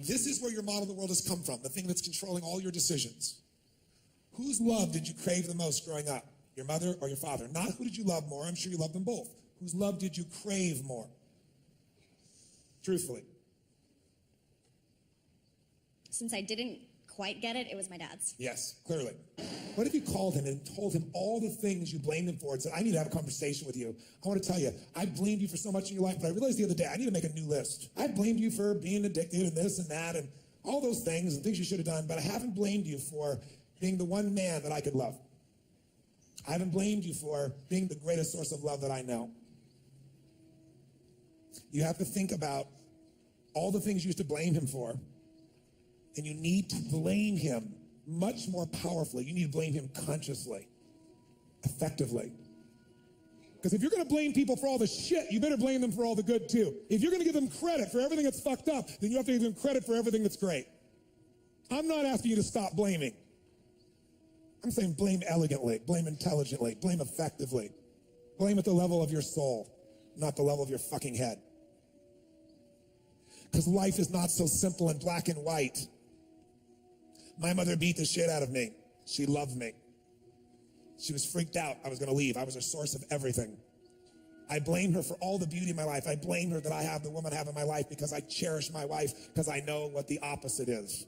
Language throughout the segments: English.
This is where your model of the world has come from, the thing that's controlling all your decisions. Whose love did you crave the most growing up? Your mother or your father? Not who did you love more, I'm sure you loved them both. Whose love did you crave more? Truthfully. Since I didn't quite get it, it was my dad's. Yes, clearly. What if you called him and told him all the things you blamed him for and said, I need to have a conversation with you. I want to tell you, I blamed you for so much in your life, but I realized the other day, I need to make a new list. I blamed you for being addicted and this and that and all those things and things you should have done, but I haven't blamed you for being the one man that I could love. I haven't blamed you for being the greatest source of love that I know. You have to think about all the things you used to blame him for, and you need to blame him much more powerfully. You need to blame him consciously, effectively. Because if you're going to blame people for all the shit, you better blame them for all the good too. If you're going to give them credit for everything that's fucked up, then you have to give them credit for everything that's great. I'm not asking you to stop blaming. I'm saying blame elegantly, blame intelligently, blame effectively. Blame at the level of your soul, not the level of your fucking head. Because life is not so simple and black and white. My mother beat the shit out of me. She loved me. She was freaked out I was going to leave. I was a source of everything. I blame her for all the beauty in my life. I blame her that I have the woman I have in my life because I cherish my wife because I know what the opposite is.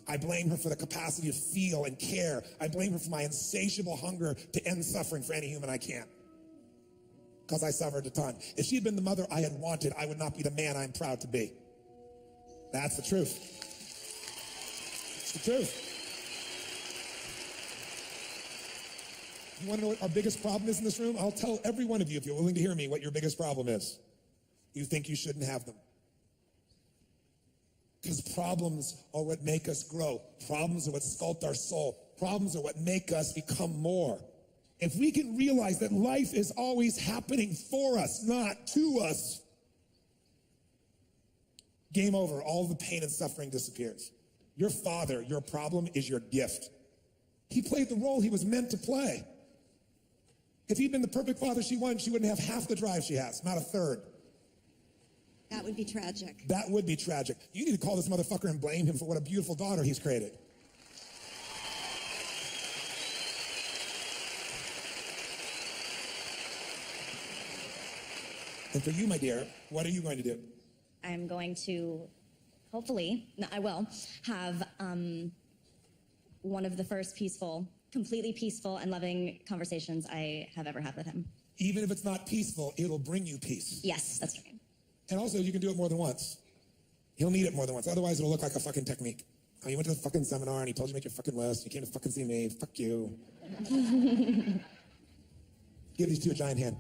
I blame her for the capacity to feel and care. I blame her for my insatiable hunger to end suffering for any human I can. Because I suffered a ton. If she had been the mother I had wanted, I would not be the man I'm proud to be. That's the truth. It's the truth. You want to know what our biggest problem is in this room? I'll tell every one of you, if you're willing to hear me, what your biggest problem is. You think you shouldn't have them. Because problems are what make us grow. Problems are what sculpt our soul. Problems are what make us become more. If we can realize that life is always happening for us, not to us, game over. All the pain and suffering disappears. Your father, your problem, is your gift. He played the role he was meant to play. If he'd been the perfect father she wanted, she wouldn't have half the drive she has, not a third. That would be tragic. That would be tragic. You need to call this motherfucker and blame him for what a beautiful daughter he's created. And for you, my dear, what are you going to do? I'm going to, hopefully, I will, have one of the first completely peaceful and loving conversations I have ever had with him. Even if it's not peaceful, it'll bring you peace. Yes, that's right. And also, you can do it more than once. He'll need it more than once. Otherwise, it'll look like a fucking technique. Oh, you went to the fucking seminar and he told you to make your fucking list. You came to fucking see me. Fuck you. Give these two a giant hand.